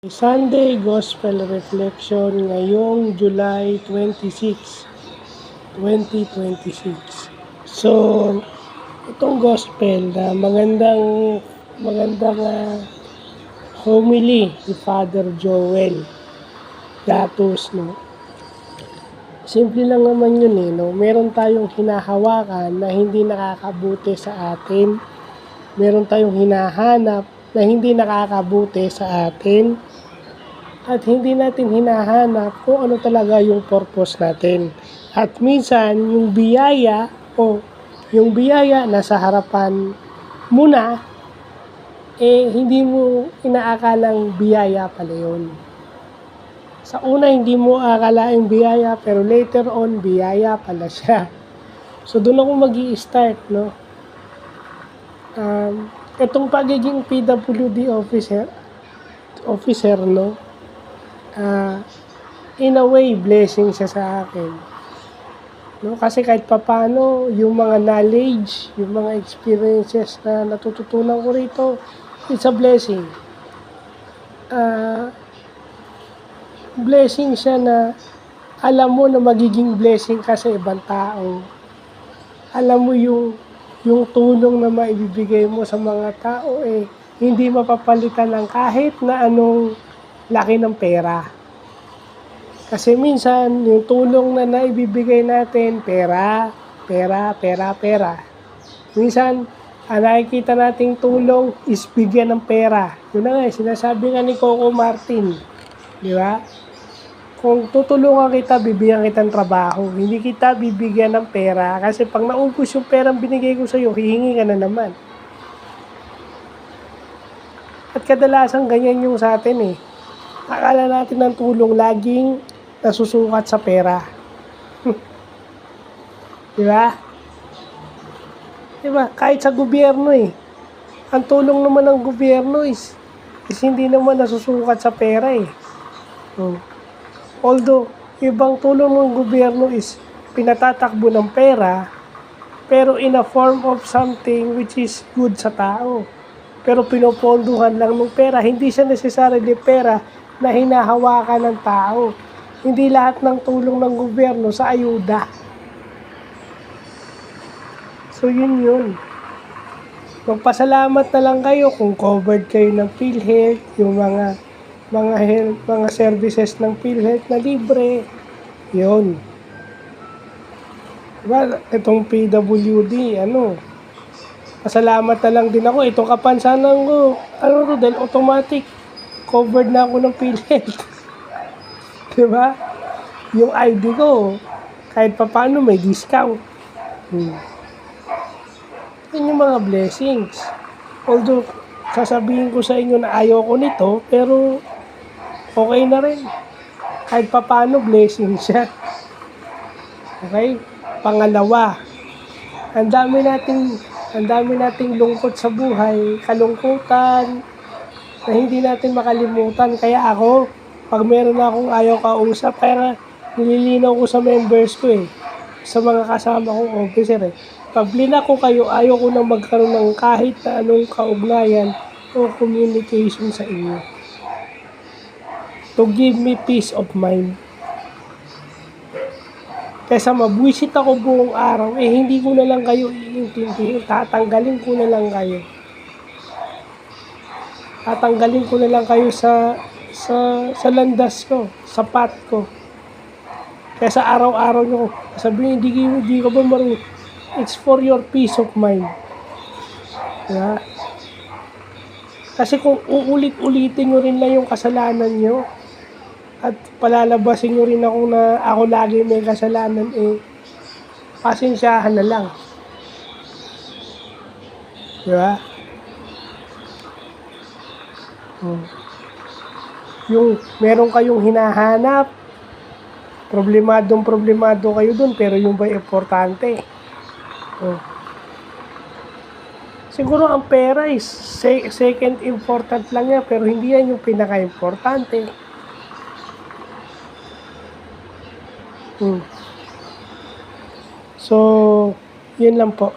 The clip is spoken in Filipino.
Sunday Gospel Reflection ngayong July 26, 2026. So, itong gospel na magandang homily ni Father Joel Gatus, no? Simple lang naman yun, no? Meron tayong hinahawakan na hindi nakakabuti sa atin. Meron tayong hinahanap na hindi nakakabuti sa atin. At hindi natin hinahanap kung ano talaga yung purpose natin. At minsan, yung biyaya nasa harapan mo na, hindi mo inaakalang biyaya pala yun. Sa una, hindi mo akalaing biyaya, pero later on, biyaya pala siya. So, doon ako mag-i-start, no? Itong pagiging PWD officer, no? In a way, blessing siya sa akin. No? Kasi kahit papano, yung mga knowledge, yung mga experiences na natututunan ko rito, it's a blessing. Blessing siya na alam mo na magiging blessing ka sa ibang tao. Alam mo yung tulong na maibibigay mo sa mga tao, hindi mapapalitan ng kahit na anong laki ng pera. Kasi minsan, yung tulong na naibibigay natin, pera. Minsan, ang nakikita nating tulong is bigyan ng pera. Yun na nga, sinasabi nga ni Coco Martin. Di ba? Kung tutulungan kita, bibigyan kita ng trabaho. Hindi kita bibigyan ng pera. Kasi pag naubos yung perang binigay ko sa'yo, hihingi ka na naman. At kadalasan ganyan yung sa atin Akala natin ng tulong laging nasusukat sa pera. Diba? Diba? Kahit sa gobyerno ang tulong naman ng gobyerno is hindi naman nasusukat sa pera Although, ibang tulong ng gobyerno is pinatatakbo ng pera, pero in a form of something which is good sa tao. Pero pinoponduhan lang ng pera, hindi siya necessarily pera na hinahawakan ng tao. Hindi lahat ng tulong ng gobyerno sa ayuda. So yun. Magpasalamat na lang kayo kung covered kayo ng PhilHealth, yung mga services ng PhilHealth na libre. Yun. Diba, itong PWD, pasalamat na lang din ako. Itong kapansanan ko, dahil automatic, covered na ako ng PhilHealth. Diba? Yung ID ko, kahit paano may discount. Yun yung mga blessings. Although, sasabihin ko sa inyo na ayaw ko nito, pero okay na rin. Kahit paano, blessing siya. Okay? Pangalawa, ang dami nating lungkot sa buhay, kalungkutan, na hindi natin makalimutan. Kaya ako, pag meron akong ayaw kausap, kaya nililinaw ko sa members ko sa mga kasama kong officer Pag blinak ko kayo, ayaw ko nang magkaroon ng kahit na anong kaugnayan o communication sa inyo. To give me peace of mind. Kaysa mabwisit ako buong araw, hindi ko na lang kayo iintindihin. Tatanggalin ko na lang kayo sa landas ko, sa path ko. Kaysa araw-araw nyo, sabihin, hindi ka ba marunong? It's for your peace of mind. Diba? Kasi kung uulit-ulitin nyo rin lang yung kasalanan nyo, at palalabasin nyo rin ako na ako lagi may kasalanan, pasensyahan na lang. Diba? Yung meron kayong hinahanap, problemado kayo dun, pero yung ba importante? Siguro ang pera is second important lang yan, pero hindi yan yung pinaka-importante. So, yun lang po.